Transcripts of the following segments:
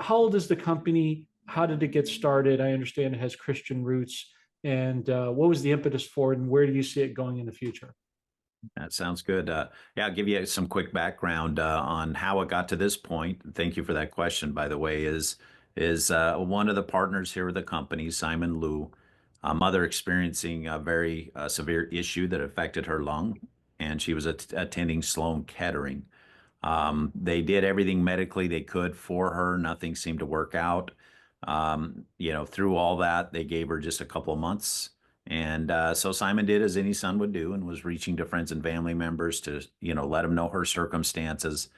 how old is the company? How did it get started? I understand it has Christian roots. And what was the impetus for it, and where do you see it going in the future? That sounds good. Yeah, I'll give you some quick background on how it got to this point. Thank you for that question, by the way. Is one of the partners here with the company, Simon Liu, a mother experiencing a very severe issue that affected her lung, and she was attending Sloan Kettering. They did everything medically they could for her. Nothing seemed to work out. Through all that, they gave her just a couple of months. And so Simon did as any son would do and was reaching to friends and family members to, let them know her circumstances.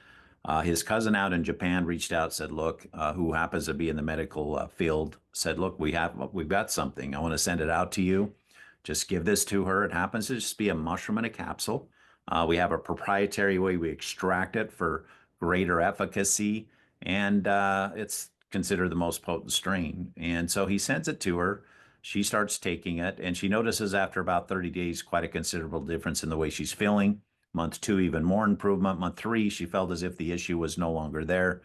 His cousin out in Japan reached out, said, look, who happens to be in the medical field, said, look, we've got something. I want to send it out to you. Just give this to her. It happens to just be a mushroom in a capsule. We have a proprietary way we extract it for greater efficacy, and it's considered the most potent strain. And so he sends it to her. She starts taking it, and she notices after about 30 days quite a considerable difference in the way she's feeling. Month two, even more improvement. Month three, she felt as if the issue was no longer there.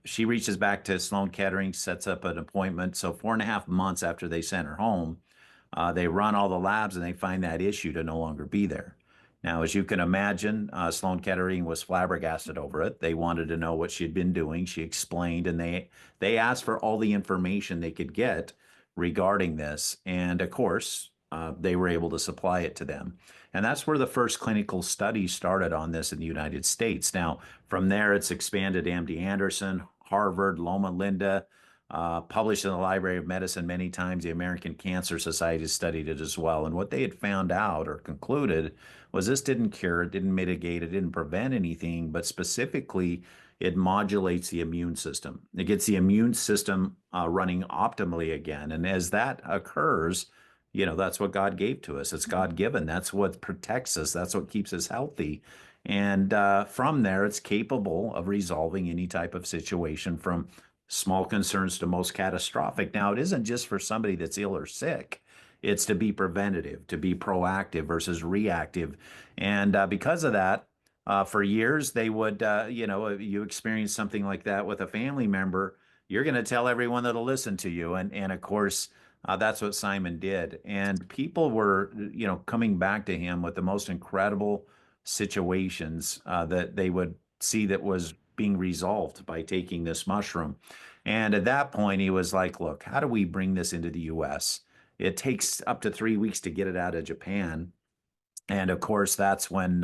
She reaches back to Sloan Kettering, sets up an appointment. So 4.5 months after they sent her home, they run all the labs and they find that issue to no longer be there. Now, as you can imagine, Sloan Kettering was flabbergasted over it. They wanted to know what she'd been doing. She explained, and they asked for all the information they could get regarding this. And of course, they were able to supply it to them. And that's where the first clinical study started on this in the United States. Now, from there, it's expanded to MD Anderson, Harvard, Loma Linda, published in the Library of Medicine many times. The American Cancer Society studied it as well. And what they had found out or concluded was this didn't cure, it didn't mitigate, it didn't prevent anything, but specifically, it modulates the immune system. It gets the immune system running optimally again. And as that occurs, that's what God gave to us. It's God given. That's what protects us. That's what keeps us healthy. And from there, it's capable of resolving any type of situation from small concerns to most catastrophic. Now, it isn't just for somebody that's ill or sick. It's to be preventative, to be proactive versus reactive. And because of that, for years, they would, you experience something like that with a family member, you're going to tell everyone that'll listen to you. And of course, that's what Simon did. And people were, coming back to him with the most incredible situations that they would see that was being resolved by taking this mushroom. And at that point, he was like, look, how do we bring this into the US? It takes up to 3 weeks to get it out of Japan. And of course, that's when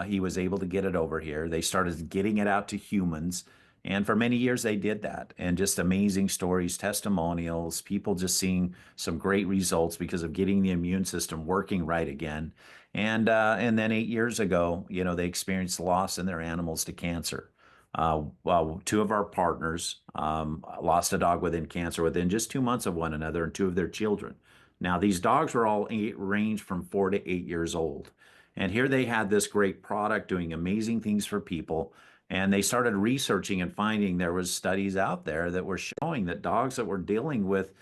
he was able to get it over here. They started getting it out to humans. And for many years, they did that. And just amazing stories, testimonials, people just seeing some great results because of getting the immune system working right again. And then 8 years ago, they experienced loss in their animals to cancer. Well, two of our partners lost a dog within cancer within just 2 months of one another and two of their children. Now, these dogs were all ranged from 4 to 8 years old. And here they had this great product doing amazing things for people. And they started researching and finding there was studies out there that were showing that dogs that were dealing with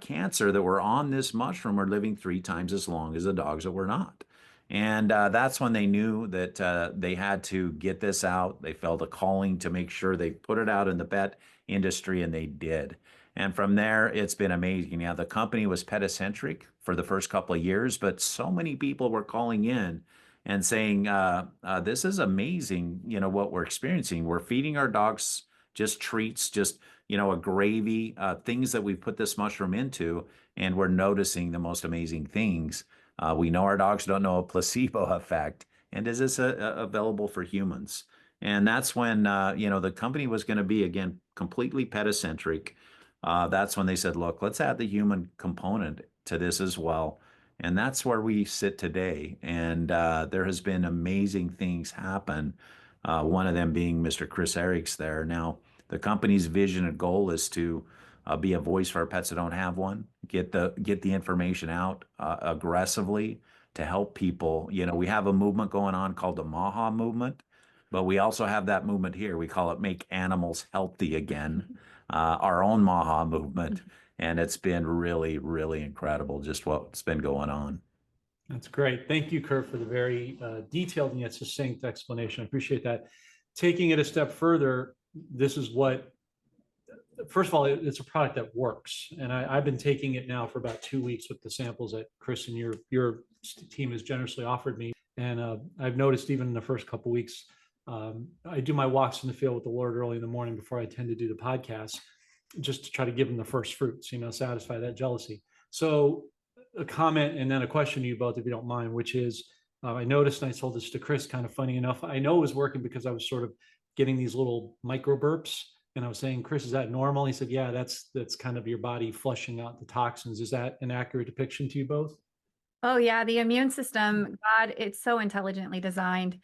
cancer that were on this mushroom were living 3 times as long as the dogs that were not. And that's when they knew that they had to get this out. They felt a calling to make sure they put it out in the pet industry, and they did. And from there, it's been amazing. Now, the company was pet-centric for the first couple of years, but so many people were calling in and saying, this is amazing, what we're experiencing. We're feeding our dogs just treats, just, a gravy, things that we put this mushroom into, and we're noticing the most amazing things. We know our dogs don't know a placebo effect. And is this available for humans? And that's when, the company was going to be, again, completely pet-centric. That's when they said, look, let's add the human component to this as well. And that's where we sit today. And there has been amazing things happen. One of them being Mr. Chris Eriks there. Now, the company's vision and goal is to be a voice for our pets that don't have one, get the information out aggressively to help people. We have a movement going on called the MAHA movement, but we also have that movement here. We call it Make Animals Healthy Again, our own MAHA movement. And it's been really, really incredible just what's been going on. That's great. Thank you, Kurt, for the very detailed and yet succinct explanation. I appreciate that. Taking it a step further, this is what, first of all, it's a product that works. And I've been taking it now for about 2 weeks with the samples that Chris and your team has generously offered me. And I've noticed even in the first couple of weeks, I do my walks in the field with the Lord early in the morning before I tend to do the podcast, just to try to give them the first fruits, satisfy that jealousy. So a comment and then a question to you both, if you don't mind, which is, I noticed, and I told this to Chris, kind of funny enough, I know it was working because I was sort of getting these little micro burps. And I was saying, Chris, is that normal? He said, yeah, that's kind of your body flushing out the toxins. Is that an accurate depiction to you both? Oh yeah, the immune system, God, it's so intelligently designed.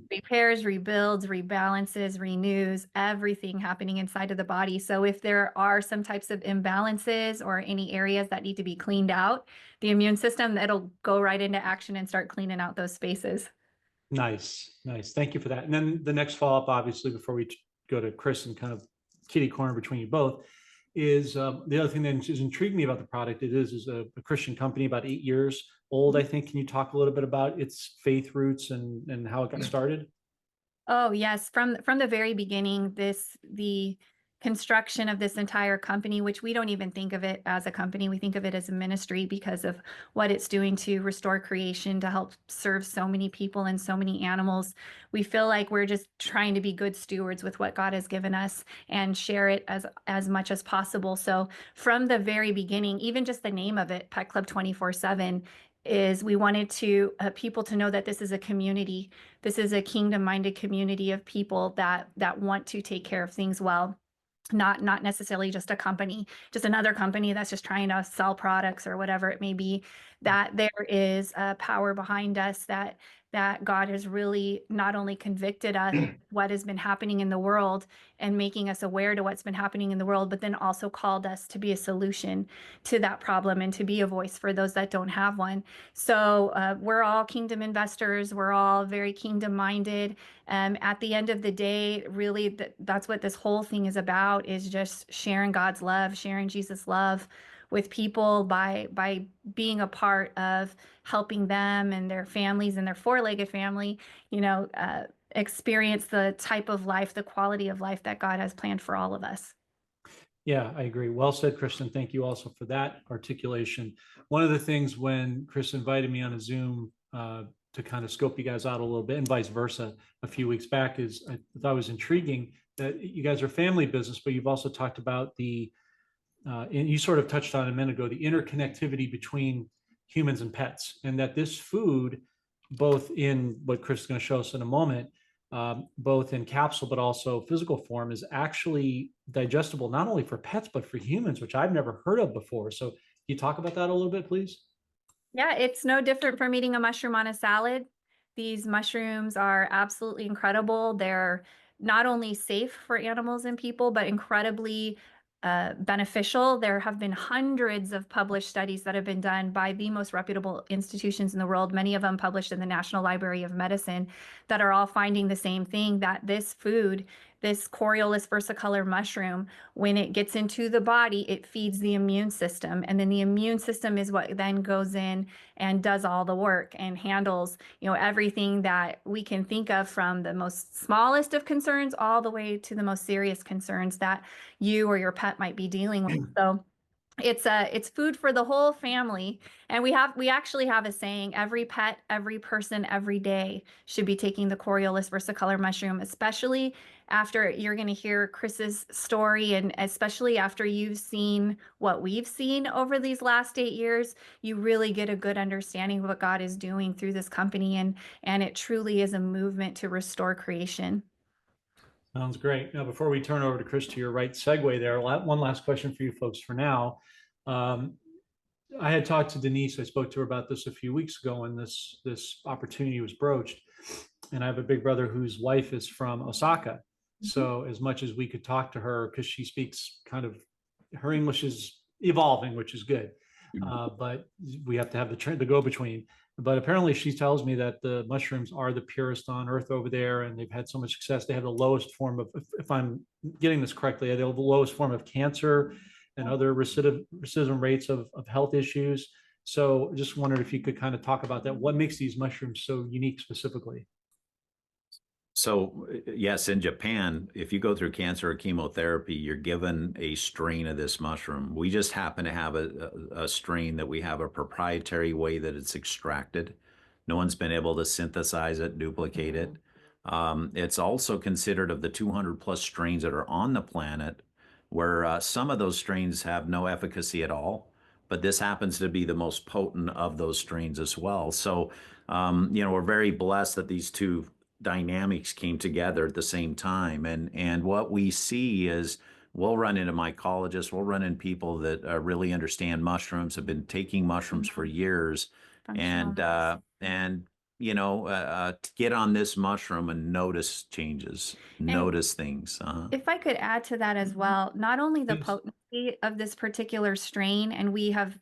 Repairs, rebuilds, rebalances, renews, everything happening inside of the body. So if there are some types of imbalances or any areas that need to be cleaned out, the immune system, it'll go right into action and start cleaning out those spaces. Nice, nice. Thank you for that. And then the next follow-up, obviously, before we go to Chris and kind of kitty corner between you both, is the other thing that is intrigued me about the product. It is a Christian company, about 8 years old, I think. Can you talk a little bit about its faith roots and how it got started? Oh yes, from the very beginning, the construction of this entire company, which we don't even think of it as a company, we think of it as a ministry because of what it's doing to restore creation, to help serve so many people and so many animals. We feel like we're just trying to be good stewards with what God has given us and share it as much as possible. So from the very beginning, even just the name of it, Pet Club 24/7, is we wanted to people to know that this is a community. This is a kingdom-minded community of people that want to take care of things well. Not necessarily just a company, just another company that's just trying to sell products or whatever it may be, that there is a power behind us, that God has really not only convicted us what has been happening in the world and making us aware to what's been happening in the world, but then also called us to be a solution to that problem and to be a voice for those that don't have one. So we're all kingdom investors. We're all very kingdom minded. At the end of the day, really, that's what this whole thing is about, is just sharing God's love, sharing Jesus' love with people by being a part of helping them and their families and their four-legged family, experience the type of life, the quality of life that God has planned for all of us. Yeah, I agree. Well said, Kristen. Thank you also for that articulation. One of the things when Chris invited me on a Zoom to kind of scope you guys out a little bit, and vice versa, a few weeks back, is I thought it was intriguing that you guys are a family business, but you've also talked about and you sort of touched on a minute ago, the interconnectivity between humans and pets, and that this food, both in what Chris is going to show us in a moment, both in capsule but also physical form, is actually digestible not only for pets but for humans, which I've never heard of before. So can you talk about that a little bit, please? Yeah, it's no different from eating a mushroom on a salad. These mushrooms are absolutely incredible. They're not only safe for animals and people, but incredibly beneficial. There have been hundreds of published studies that have been done by the most reputable institutions in the world, many of them published in the National Library of Medicine, that are all finding the same thing, that this food, this Coriolus versicolor mushroom, when it gets into the body, it feeds the immune system. And then the immune system is what then goes in and does all the work and handles, everything that we can think of, from the most smallest of concerns all the way to the most serious concerns that you or your pet might be dealing with. So it's food for the whole family. And we actually have a saying: every pet, every person, every day should be taking the Coriolus versicolor mushroom, especially after you're going to hear Chris's story, and especially after you've seen what we've seen over these last 8 years. You really get a good understanding of what God is doing through this company, and it truly is a movement to restore creation. Sounds great. Now, before we turn over to Chris, to your right segue there, one last question for you folks for now. I had talked to Denise. I spoke to her about this a few weeks ago when this opportunity was broached. And I have a big brother whose wife is from Osaka. So as much as we could talk to her, because she speaks her English is evolving, which is good. But we have to have the go-between. But apparently she tells me that the mushrooms are the purest on earth over there, and they've had so much success. They have the lowest form of, if I'm getting this correctly, they have the lowest form of cancer and other recidivism rates of health issues. So just wondered if you could kind of talk about that. What makes these mushrooms so unique specifically? So yes, in Japan, if you go through cancer or chemotherapy, you're given a strain of this mushroom. We just happen to have a strain that we have a proprietary way that it's extracted. No one's been able to synthesize it, duplicate it. It's also considered of the 200 plus strains that are on the planet, where some of those strains have no efficacy at all, but this happens to be the most potent of those strains as well. So, we're very blessed that these two dynamics came together at the same time. And what we see is we'll run into mycologists, we'll run into people that really understand mushrooms, have been taking mushrooms for years, and Functional. to get on this mushroom and notice changes, And notice things. if I could add to that as well, not only the Please. potency of this particular strain, and we have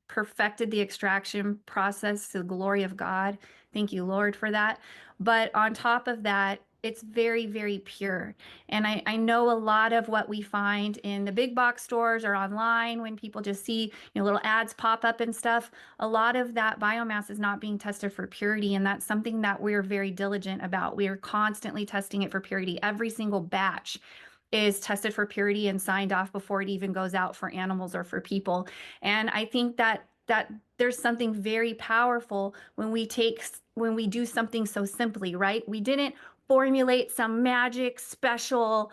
perfected the extraction process to the glory of God. Thank you, Lord, for that. But on top of that, it's very, very pure. And I know a lot of what we find in the big box stores or online when people just see, little ads pop up and stuff, a lot of that biomass is not being tested for purity. And that's something that we're very diligent about. We are constantly testing it for purity. Every single batch is tested for purity and signed off before it even goes out for animals or for people. And I think that there's something very powerful when we do something so simply, right? We didn't formulate some magic special,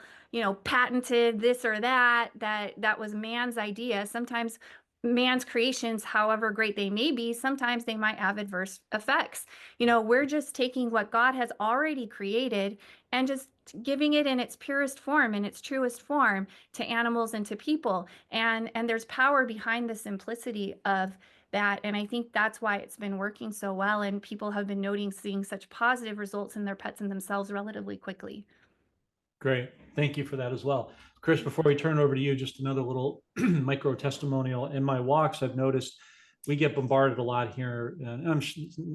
patented this or that was man's idea. Sometimes man's creations, however great they may be, sometimes they might have adverse effects. We're just taking what God has already created and just giving it in its purest form, in its truest form to animals and to people. And there's power behind the simplicity of that. And I think that's why it's been working so well. And people have been seeing such positive results in their pets and themselves relatively quickly. Great. Thank you for that as well. Chris, before we turn over to you, just another little micro testimonial. In my walks, I've noticed we get bombarded a lot here, and I'm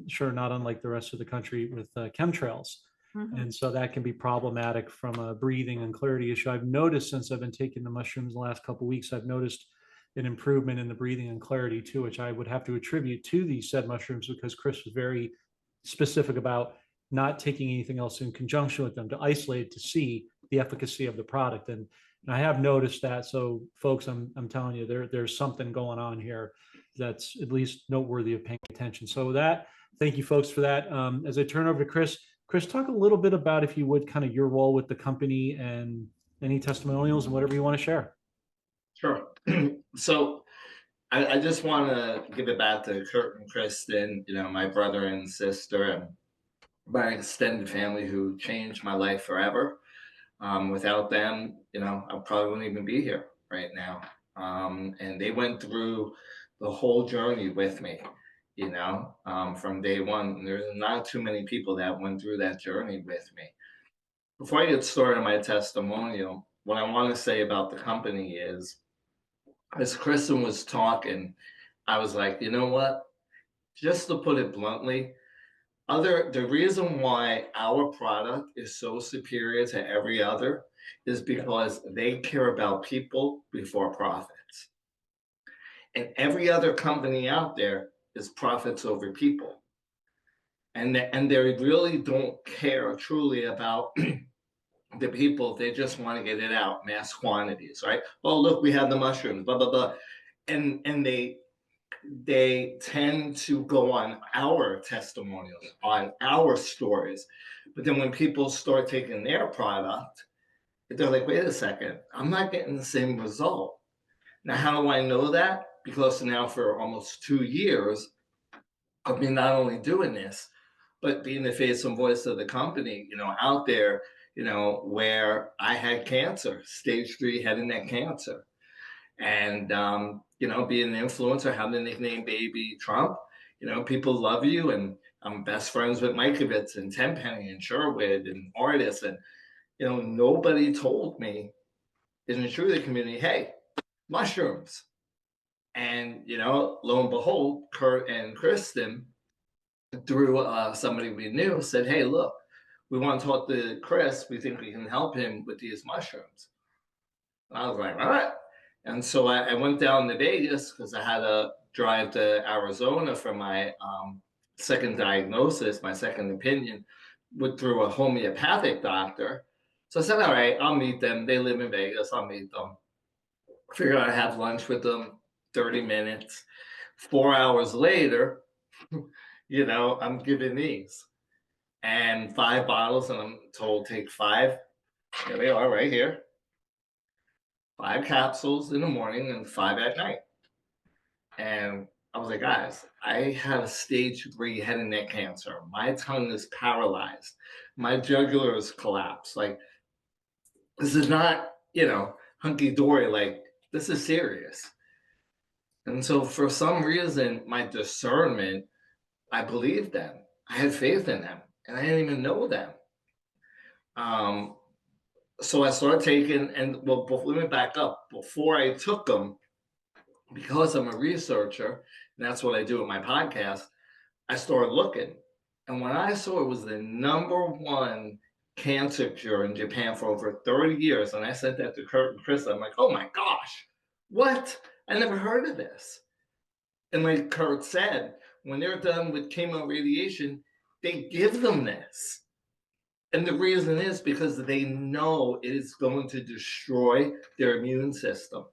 sure not unlike the rest of the country, with chemtrails. And so that can be problematic from a breathing and clarity issue. I've noticed since I've been taking the mushrooms the last couple of weeks, I've noticed an improvement in the breathing and clarity too, which I would have to attribute to these said mushrooms, because Chris was very specific about not taking anything else in conjunction with them to isolate to see the efficacy of the product. And I have noticed that. So folks, I'm telling you, there's something going on here that's at least noteworthy of paying attention. So that, thank you folks for that. As I turn over to Chris, talk a little bit about, if you would, kind of your role with the company and any testimonials and whatever you want to share. Sure. So I just want to give it back to Kurt and Kristen, my brother and sister, and my extended family who changed my life forever. Without them, I probably wouldn't even be here right now. And they went through the whole journey with me, from day one. There's not too many people that went through that journey with me. Before I get started on my testimonial, what I want to say about the company is, as Kristen was talking, I was like, you know what? Just to put it bluntly, the reason why our product is so superior to every other is because they care about people before profits. And every other company out there is profits over people. And they really don't care truly about the people. They just want to get it out, mass quantities, right? Oh, look, we have the mushrooms, blah, blah, blah. And they tend to go on our testimonials, on our stories. But then when people start taking their product, they're like, wait a second, I'm not getting the same result. Now, how do I know that? Because now for almost 2 years of me not only doing this, but being the face and voice of the company, out there, where I had cancer, stage 3 head and neck cancer. And, being an influencer, having the nickname Baby Trump, people love you. And I'm best friends with Mikovits and Tenpenny and Sherwood and artists. And, nobody told me in the Truly community, hey, mushrooms. And, lo and behold, Kurt and Kristen, through somebody we knew, said, hey, look, we want to talk to Chris. We think we can help him with these mushrooms. And I was like, all right. And so I went down to Vegas because I had to drive to Arizona for my second diagnosis, my second opinion. through a homeopathic doctor. So I said, all right, I'll meet them. They live in Vegas. I'll meet them. Figure out I have lunch with them, 30 minutes. 4 hours later, I'm given these. And 5 bottles, and I'm told take 5. Here they are right here. 5 capsules in the morning and 5 at night. And I was like, guys, I have stage 3 head and neck cancer. My tongue is paralyzed. My jugular is collapsed. Like, this is not, hunky-dory. Like, this is serious. And so for some reason, my discernment, I believed them. I had faith in them. And I didn't even know them. So I started taking, and well, let me back up. Before I took them, because I'm a researcher, and that's what I do with my podcast, I started looking. And when I saw it was the #1 cancer cure in Japan for over 30 years, and I sent that to Kurt and Chris, I'm like, oh my gosh, what? I never heard of this. And like Kurt said, when they're done with chemo radiation, they give them this. And the reason is because they know it is going to destroy their immune system.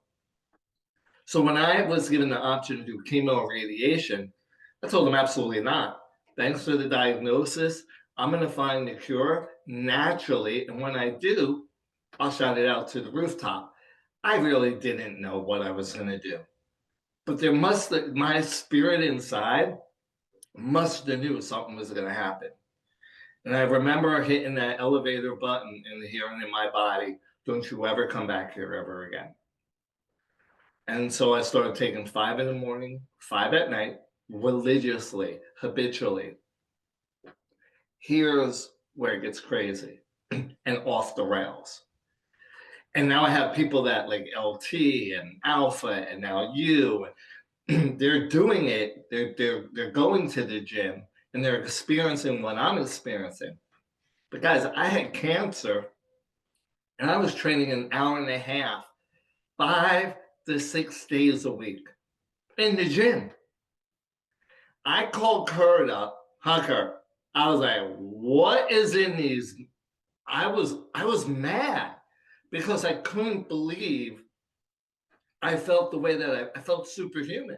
So when I was given the option to do chemo and radiation, I told them absolutely not. Thanks for the diagnosis. I'm going to find the cure naturally. And when I do, I'll shout it out to the rooftop. I really didn't know what I was going to do. But my spirit inside must have knew something was going to happen. And I remember hitting that elevator button and hearing in my body, don't you ever come back here ever again. And so I started taking 5 in the morning, 5 at night, religiously, habitually. Here's where it gets crazy and off the rails. And now I have people that like LT and Alpha and now you, they're doing it. They're going to the gym and they're experiencing what I'm experiencing. But guys, I had cancer and I was training an hour and a half, 5 to 6 days a week in the gym. I called Kurt up, Kurt. I was like, what is in these? I was mad because I couldn't believe I felt the way that I felt superhuman.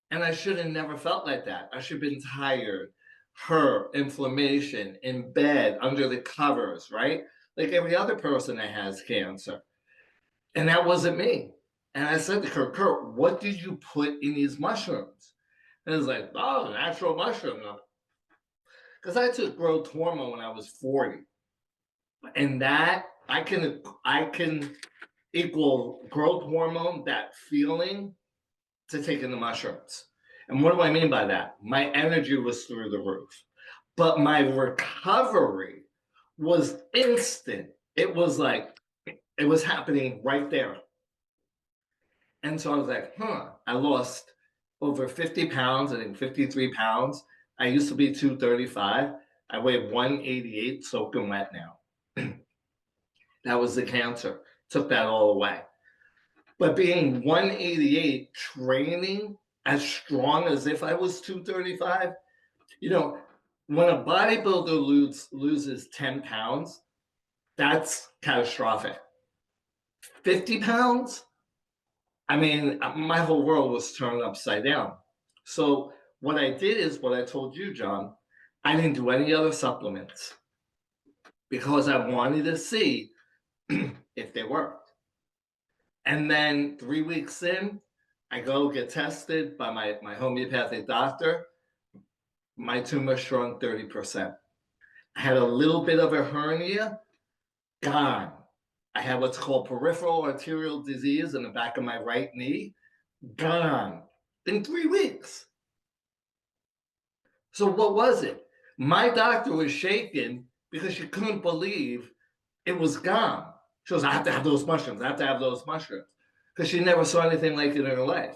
And I should have never felt like that. I should have been tired, hurt, inflammation, in bed, under the covers, right? Like every other person that has cancer. And that wasn't me. And I said to Kurt, what did you put in these mushrooms? And it was like, oh, natural mushroom. Because I took growth hormone when I was 40. And that, I can equal growth hormone, that feeling, to taking the mushrooms. And what do I mean by that? My energy was through the roof. But my recovery was instant. It was like, it was happening right there. And so I was like, I lost over 50 pounds, I think 53 pounds. I used to be 235. I weigh 188 soaking wet now. That was the cancer. Took that all away. But being 188, training as strong as if I was 235, when a bodybuilder loses 10 pounds, that's catastrophic. 50 pounds? I mean, my whole world was turned upside down. So what I did is what I told you, John. I didn't do any other supplements because I wanted to see if they worked. And then 3 weeks in, I go get tested by my homeopathic doctor. My tumor shrunk 30%. I had a little bit of a hernia, gone. I had what's called peripheral arterial disease in the back of my right knee, gone in 3 weeks. So what was it? My doctor was shaken because she couldn't believe it was gone. She goes, I have to have those mushrooms. I have to have those mushrooms. Because she never saw anything like it in her life.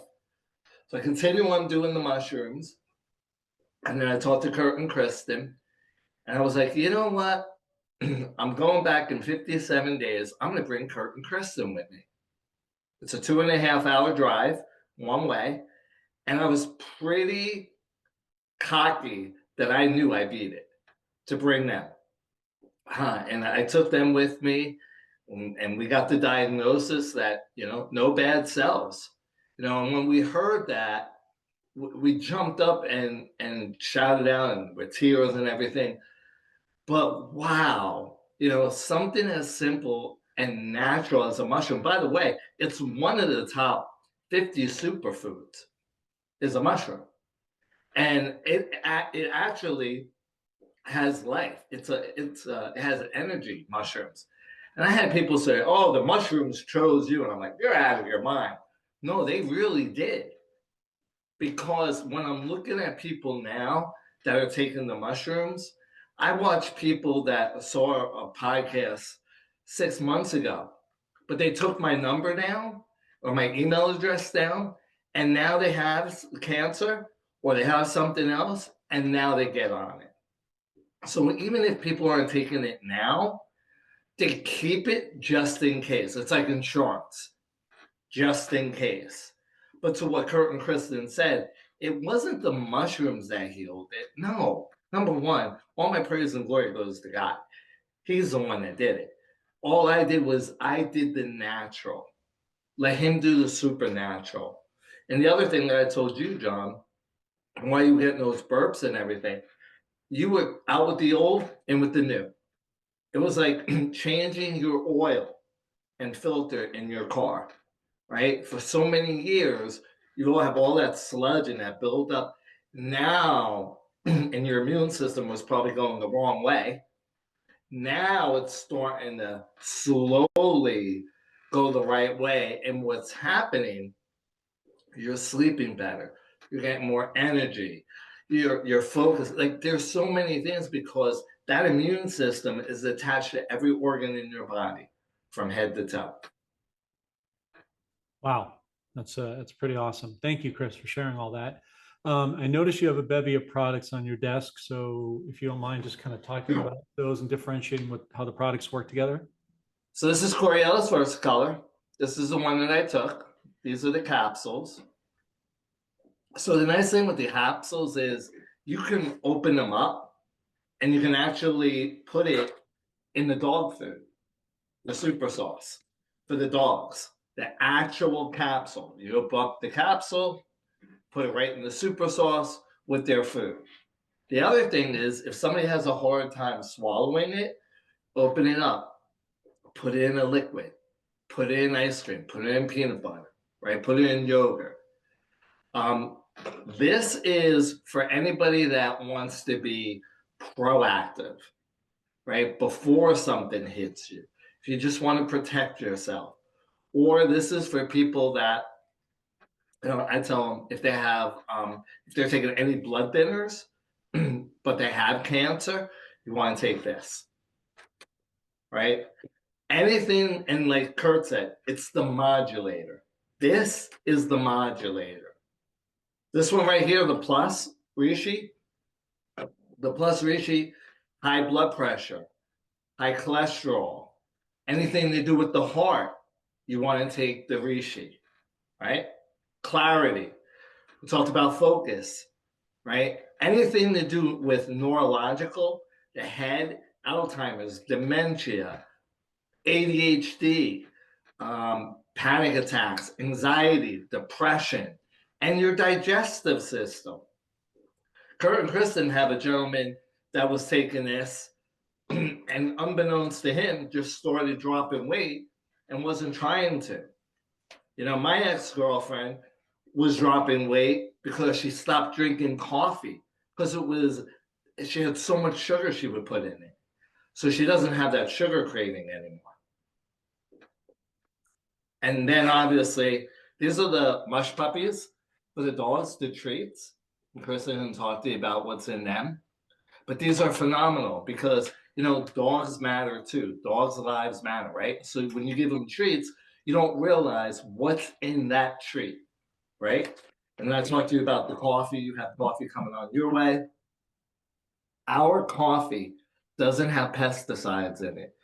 So I continue on doing the mushrooms. And then I talked to Kurt and Kristen. And I was like, you know what? I'm going back in 57 days. I'm going to bring Kurt and Kristen with me. It's a 2.5-hour drive, one way. And I was pretty cocky that I knew I beat it. to bring them. And I took them with me, and we got the diagnosis that, no bad cells. And when we heard that, we jumped up and shouted out, and with tears and everything. But wow, something as simple and natural as a mushroom. By the way, it's one of the top 50 superfoods is a mushroom. And it actually has life. It has energy, mushrooms. And I had people say, "Oh, the mushrooms chose you." And I'm like, "You're out of your mind." No, they really did. Because when I'm looking at people now that are taking the mushrooms, I watch people that saw a podcast 6 months ago, but they took my number down or my email address down, and now they have cancer or they have something else, and now they get on it. So even if people aren't taking it now, they keep it just in case. It's like insurance, just in case. But to what Kurt and Kristen said, it wasn't the mushrooms that healed it. No. Number one, all my praise and glory goes to God. He's the one that did it. All I did was I did the natural. Let him do the supernatural. And the other thing that I told you, John, why you were getting those burps and everything, you were out with the old and with the new. It was like changing your oil and filter in your car, right? For so many years, you will have all that sludge and that build up. Now, and your immune system was probably going the wrong way. Now it's starting to slowly go the right way. And what's happening, you're sleeping better. You're getting more energy. You're focused. Like there's so many things because that immune system is attached to every organ in your body from head to toe. Wow, that's pretty awesome. Thank you, Chris, for sharing all that. I noticed you have a bevy of products on your desk, so if you don't mind just kind of talking about those and differentiating how the products work together. So this is Coriolus Versicolor. This is the one that I took. These are the capsules. So the nice thing with the capsules is you can open them up and you can actually put it in the dog food, the super sauce for the dogs, the actual capsule. You open up the capsule, put it right in the super sauce with their food. The other thing is if somebody has a hard time swallowing it, open it up, put it in a liquid, put it in ice cream, put it in peanut butter, right? Put it in yogurt. This is for anybody that wants to be proactive, right? Before something hits you. If you just want to protect yourself. Or this is for people that, I tell them if they have, if they're taking any blood thinners, but they have cancer, you want to take this, right? Anything, and like Kurt said, it's the modulator. This is the modulator. This one right here, the Plus Reishi, high blood pressure, high cholesterol, anything to do with the heart, you want to take the Reishi, right? Clarity. We talked about focus, right? Anything to do with neurological, the head, Alzheimer's, dementia, ADHD, panic attacks, anxiety, depression, and your digestive system. Kurt and Kristen have a gentleman that was taking this and unbeknownst to him, just started dropping weight and wasn't trying to. My ex-girlfriend was dropping weight because she stopped drinking coffee because she had so much sugar she would put in it. So she doesn't have that sugar craving anymore. And then obviously, these are the Mushpuppies for the dogs, the treats. Kristen can talk to you about what's in them. But these are phenomenal because, dogs matter too. Dogs' lives matter, right? So when you give them treats, you don't realize what's in that treat, right? And I talked to you about the coffee. You have coffee coming on your way. Our coffee doesn't have pesticides in it.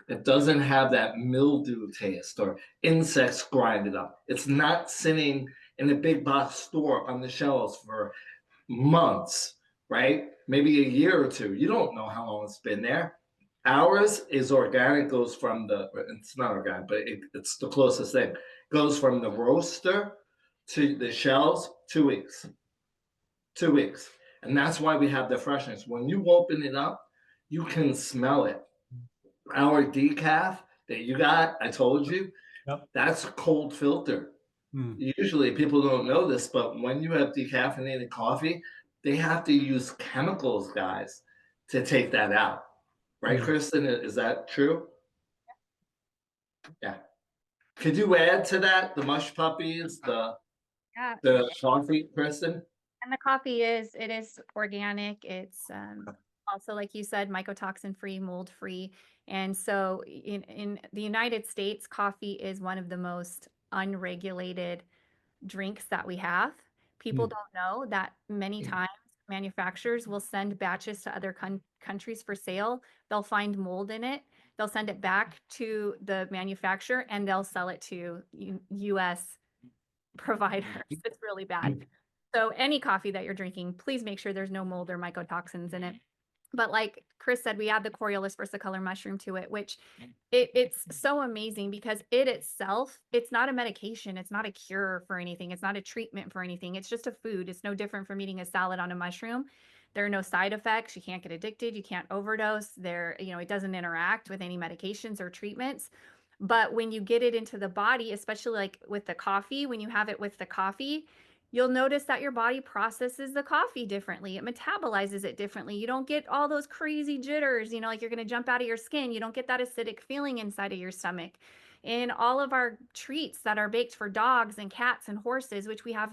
It doesn't have that mildew taste or insects grinded up. It's not sitting in a big box store on the shelves for months right? Maybe a year or two. You don't know how long it's been there. Ours is organic, goes from it's not organic, but it's the closest thing. Goes from the roaster to the shelves, 2 weeks. 2 weeks. And that's why we have the freshness. When you open it up, you can smell it. Our decaf that you got, I told you, Yep. that's cold filter. Usually people don't know this, but when you have decaffeinated coffee, they have to use chemicals, guys, to take that out. Right, Kristen? Is that true? Yeah. Could you add to that the Mushpuppies, Yeah. the coffee, Kristen? And the coffee it is organic. It's also, like you said, mycotoxin free, mold free. And so in the United States, coffee is one of the most unregulated drinks that we have. People don't know that many times manufacturers will send batches to other countries for sale. They'll find mold in it. They'll send it back to the manufacturer and they'll sell it to US providers. It's really bad. So any coffee that you're drinking, please make sure there's no mold or mycotoxins in it. But like Chris said, we add the Coriolus Versicolor mushroom to it, which it's so amazing because it itself, it's not a medication. It's not a cure for anything. It's not a treatment for anything. It's just a food. It's no different from eating a salad on a mushroom. There are no side effects. You can't get addicted. You can't overdose. It doesn't interact with any medications or treatments. But when you get it into the body, especially like with the coffee, when you have it with the coffee, you'll notice that your body processes the coffee differently. It metabolizes it differently. You don't get all those crazy jitters, like you're going to jump out of your skin. You don't get that acidic feeling inside of your stomach. In all of our treats that are baked for dogs and cats and horses, which we have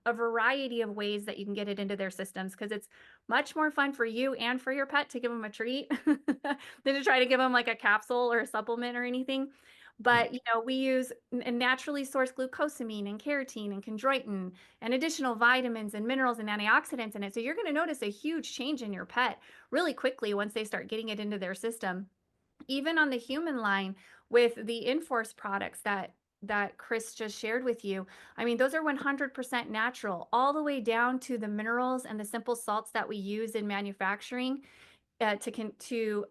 a variety of ways that you can get it into their systems, because it's much more fun for you and for your pet to give them a treat than to try to give them like a capsule or a supplement or anything. But, we use naturally sourced glucosamine and carotene and chondroitin and additional vitamins and minerals and antioxidants in it. So you're going to notice a huge change in your pet really quickly once they start getting it into their system. Even on the human line with the Inforce products that Chris just shared with you. I mean, those are 100% natural, all the way down to the minerals and the simple salts that we use in manufacturing. To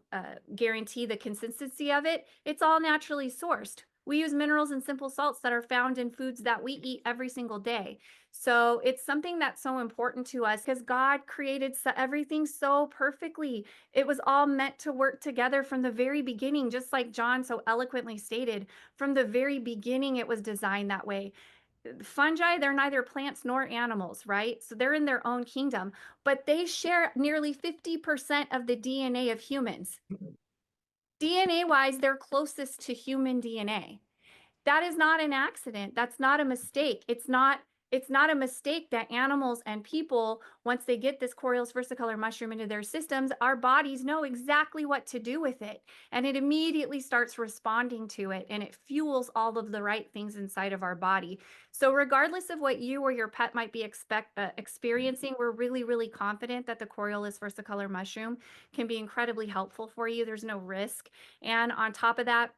guarantee the consistency of it, it's all naturally sourced. We use minerals and simple salts that are found in foods that we eat every single day. So it's something that's so important to us because God created everything so perfectly. It was all meant to work together from the very beginning, just like John so eloquently stated. From the very beginning, it was designed that way. Fungi, they're neither plants nor animals, right? So they're in their own kingdom, but they share nearly 50% of the DNA of humans. DNA-wise, they're closest to human DNA. That is not an accident. That's not a mistake. It's not a mistake that animals and people, once they get this Coriolus versicolor mushroom into their systems, our bodies know exactly what to do with it. And it immediately starts responding to it, and it fuels all of the right things inside of our body. So regardless of what you or your pet might be experiencing, we're really, really confident that the Coriolus versicolor mushroom can be incredibly helpful for you. There's no risk. And on top of that,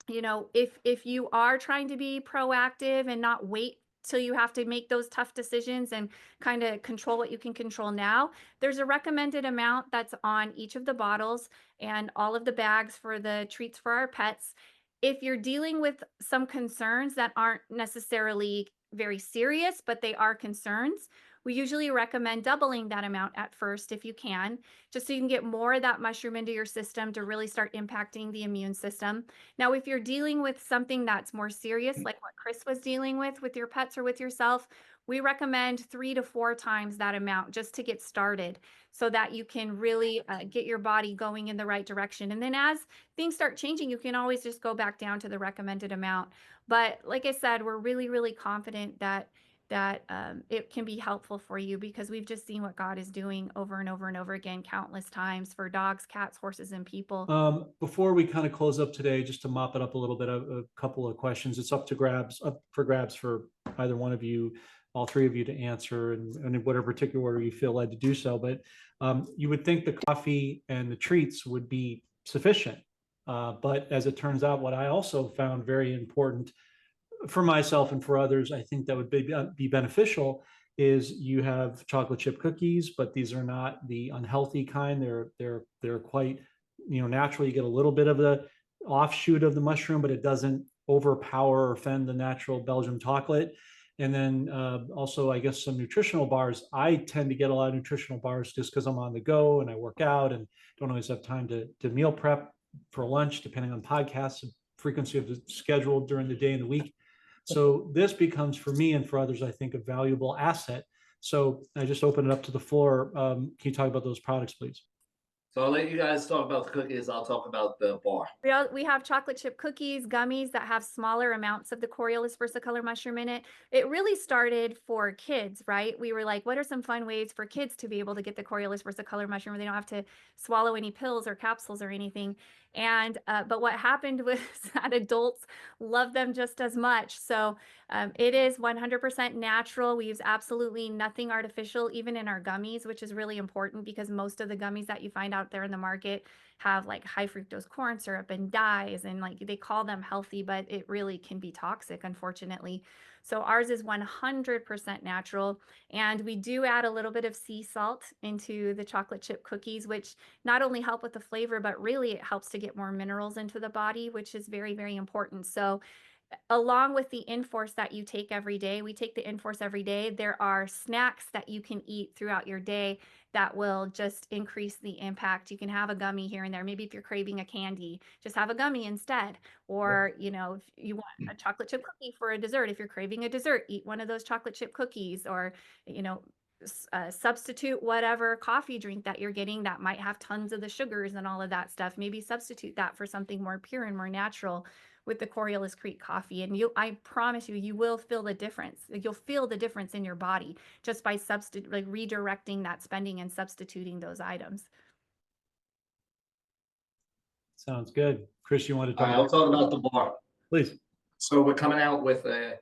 if you are trying to be proactive and not wait till you have to make those tough decisions and kind of control what you can control now, there's a recommended amount that's on each of the bottles and all of the bags for the treats for our pets. If you're dealing with some concerns that aren't necessarily very serious, but they are concerns, we usually recommend doubling that amount at first if you can, just so you can get more of that mushroom into your system to really start impacting the immune system. Now, if you're dealing with something that's more serious, like what Chris was dealing with your pets or with yourself, we recommend 3 to 4 times that amount just to get started so that you can really get your body going in the right direction. And then as things start changing, you can always just go back down to the recommended amount. But like I said, we're really, really confident that it can be helpful for you because we've just seen what God is doing over and over and over again, countless times for dogs, cats, horses, and people. Before we kind of close up today, just to mop it up a little bit, a couple of questions. It's up for grabs for either one of you, all three of you to answer, and in whatever particular order you feel led to do so. But you would think the coffee and the treats would be sufficient. But as it turns out, what I also found very important for myself and for others, I think that would be beneficial, is you have chocolate chip cookies, but these are not the unhealthy kind. They're quite, natural. You get a little bit of the offshoot of the mushroom, but it doesn't overpower or offend the natural Belgian chocolate. And then also, I guess, some nutritional bars. I tend to get a lot of nutritional bars just because I'm on the go and I work out and don't always have time to meal prep for lunch, depending on podcasts and frequency of the schedule during the day and the week. So this becomes, for me and for others, I think, a valuable asset. So I just open it up to the floor. Can you talk about those products, please? So I'll let you guys talk about the cookies. I'll talk about the bar. We have chocolate chip cookies, gummies that have smaller amounts of the Coriolus versicolor mushroom in it. It really started for kids, right? We were like, what are some fun ways for kids to be able to get the Coriolus versicolor mushroom where they don't have to swallow any pills or capsules or anything? And but what happened was that adults love them just as much. So it is 100% natural. We use absolutely nothing artificial, even in our gummies, which is really important because most of the gummies that you find out there in the market have like high fructose corn syrup and dyes, and like they call them healthy, but it really can be toxic, unfortunately. So ours is 100% natural, and we do add a little bit of sea salt into the chocolate chip cookies, which not only help with the flavor, but really it helps to get more minerals into the body, which is very, very important. So along with the inforce that you take every day, we take the inforce every day. There are snacks that you can eat throughout your day that will just increase the impact. You can have a gummy here and there. Maybe if you're craving a candy, just have a gummy instead. Or, if you want a chocolate chip cookie for a dessert, if you're craving a dessert, eat one of those chocolate chip cookies. Or, substitute whatever coffee drink that you're getting that might have tons of the sugars and all of that stuff. Maybe substitute that for something more pure and more natural with the Coriolus Creek coffee. And I promise you will feel the difference. You'll feel the difference in your body just by redirecting that spending and substituting those items. Sounds good. Chris, you want to talk? I'll talk about the bar. Please. So we're coming out with a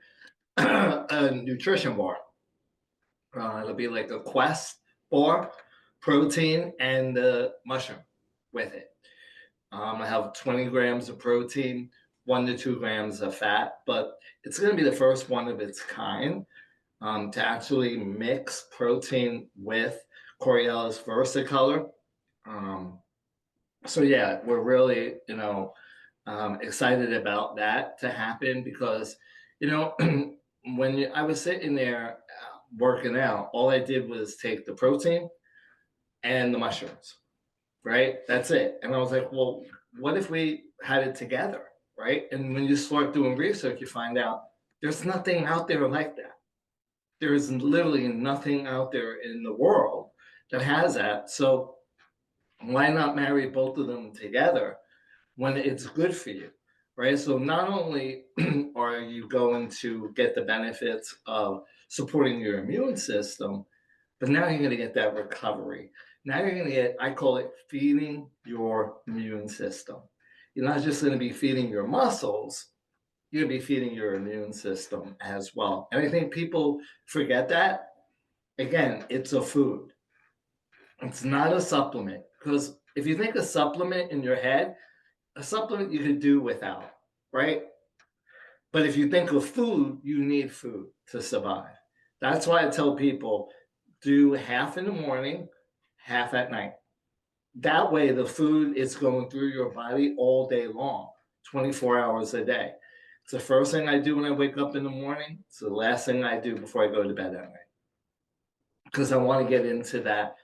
nutrition bar. It'll be like a Quest bar, protein, and the mushroom with it. I have 20 grams of protein, 1 to 2 grams of fat, but it's going to be the first one of its kind to actually mix protein with Coriolus Versicolor. So yeah, we're really, excited about that to happen because, when I was sitting there working out, all I did was take the protein and the mushrooms, right? That's it. And I was like, well, what if we had it together, right? And when you start doing research, you find out there's nothing out there like that. There is literally nothing out there in the world that has that. So why not marry both of them together when it's good for you, right? So not only are you going to get the benefits of supporting your immune system, but now you're going to get that recovery. Now you're going to get, I call it feeding your immune system. You're not just going to be feeding your muscles, you're going to be feeding your immune system as well. And I think people forget that. Again, it's a food. It's not a supplement. Because if you think a supplement in your head, a supplement you could do without, right? But if you think of food, you need food to survive. That's why I tell people, do half in the morning, half at night. That way the food is going through your body all day long, 24 hours a day. It's the first thing I do when I wake up in the morning. It's the last thing I do before I go to bed at night. Because I want to get into that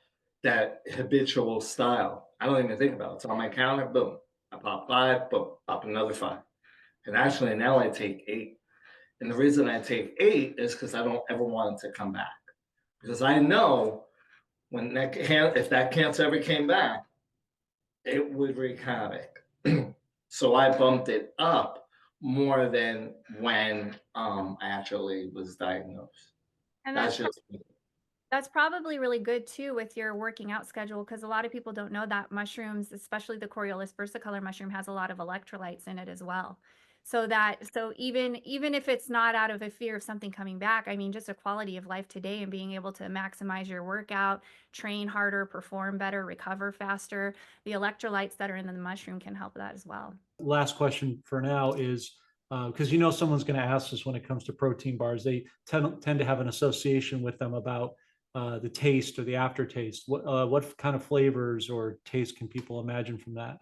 habitual style. I don't even think about it. It's on my counter, boom. I pop 5, boom, pop another 5. And actually now I take 8. And the reason I take 8 is because I don't ever want it to come back. Because I know when if that cancer ever came back, it would wreak havoc. So I bumped it up more than when I actually was diagnosed. And that's probably really good too with your working out schedule, because a lot of people don't know that mushrooms, especially the Coriolus Versicolor mushroom, has a lot of electrolytes in it as well. So even if it's not out of a fear of something coming back, I mean, just a quality of life today and being able to maximize your workout, train harder, perform better, recover faster, the electrolytes that are in the mushroom can help that as well. Last question for now is, because someone's going to ask us when it comes to protein bars. They tend to have an association with them about the taste or the aftertaste. What kind of flavors or taste can people imagine from that?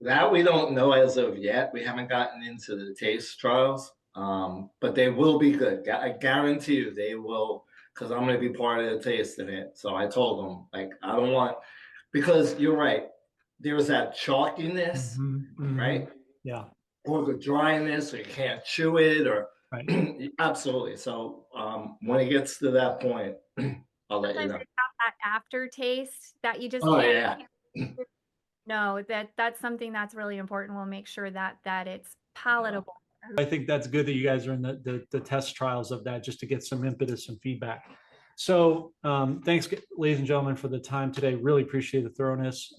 That we don't know as of yet. We haven't gotten into the taste trials, but they will be good. I guarantee you they will, because I'm going to be part of the tasting it. So I told them, like, I don't want, because you're right. There's that chalkiness, right? Yeah. Or the dryness, or you can't chew it, or Right. absolutely. So when it gets to that point, I'll let you Sometimes know. it's got that aftertaste that you just Oh can't. yeah. No, that's something that's really important. We'll make sure that it's palatable. I think that's good that you guys are in the test trials of that, just to get some impetus and feedback. So thanks, ladies and gentlemen, for the time today. Really appreciate the thoroughness.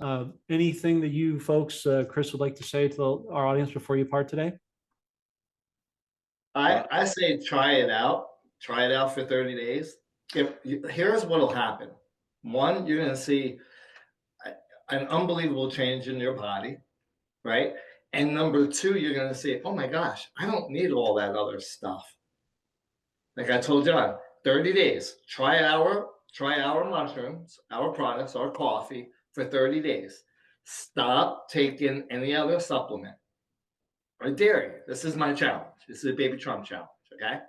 Anything that you folks, Chris, would like to say to our audience before you part today? I say try it out. Try it out for 30 days. Here's what'll happen. One, you're gonna see an unbelievable change in your body, right? And number two, you're gonna see, oh my gosh, I don't need all that other stuff. Like I told John, 30 days. Try our mushrooms, our products, our coffee for 30 days. Stop taking any other supplement or dairy. This is my challenge. This is a baby Trump challenge, okay?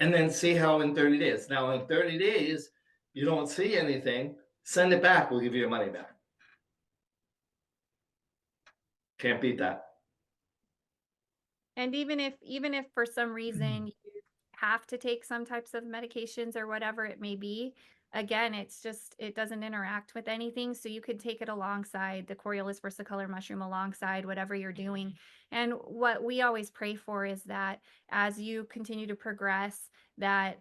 And then see how in 30 days. Now, in 30 days, you don't see anything, send it back. We'll give you your money back. Can't beat that. And even if for some reason you have to take some types of medications or whatever it may be, again, it doesn't interact with anything. So you could take it alongside the Coriolus Versicolor mushroom, alongside whatever you're doing. And what we always pray for is that as you continue to progress, that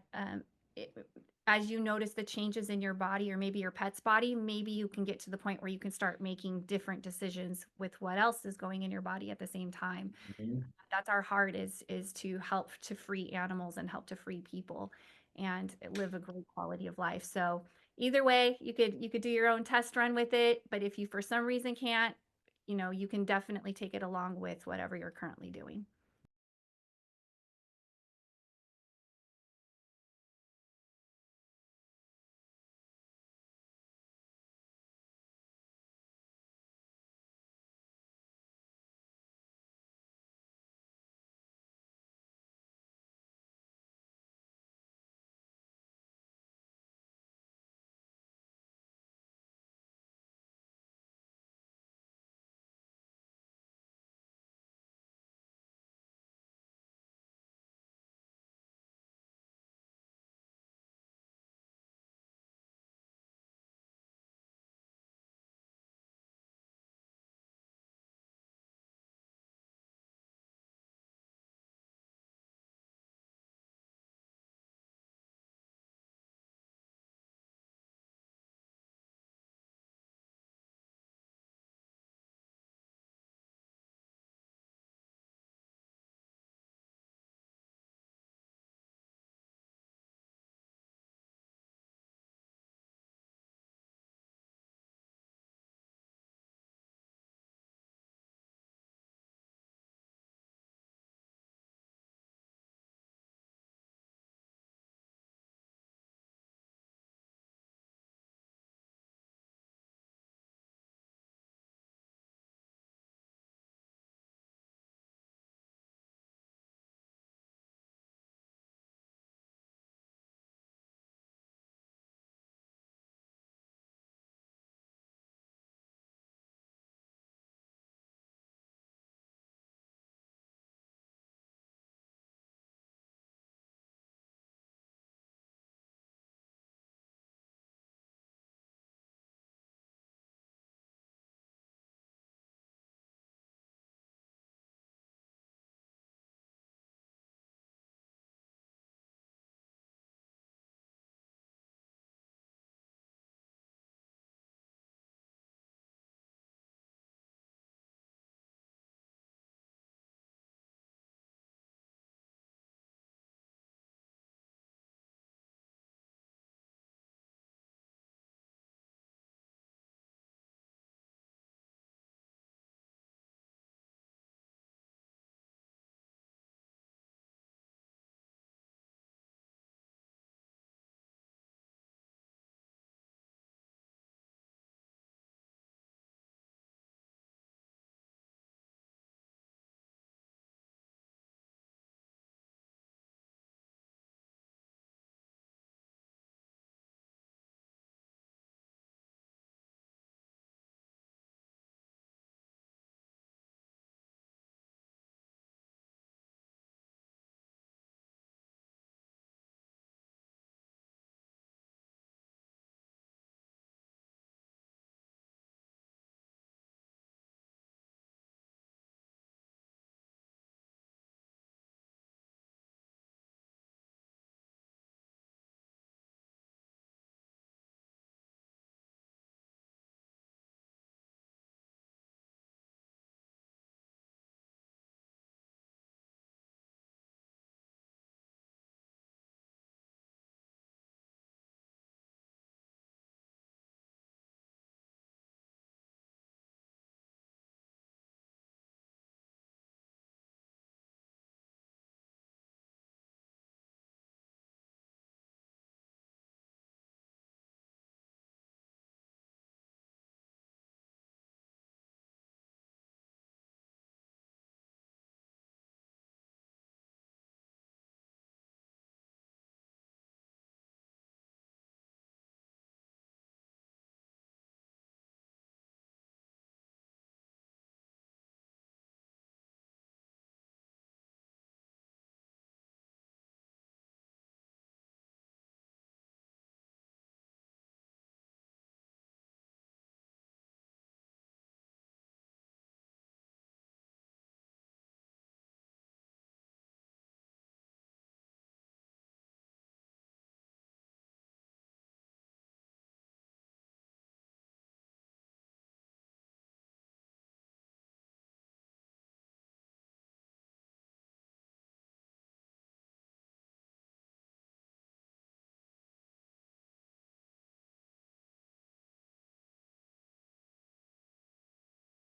as you notice the changes in your body or maybe your pet's body, maybe you can get to the point where you can start making different decisions with what else is going in your body at the same time. That's our heart, is to help to free animals and help to free people and live a great quality of life. So either way, you could do your own test run with it, but if you for some reason can't, you can definitely take it along with whatever you're currently doing.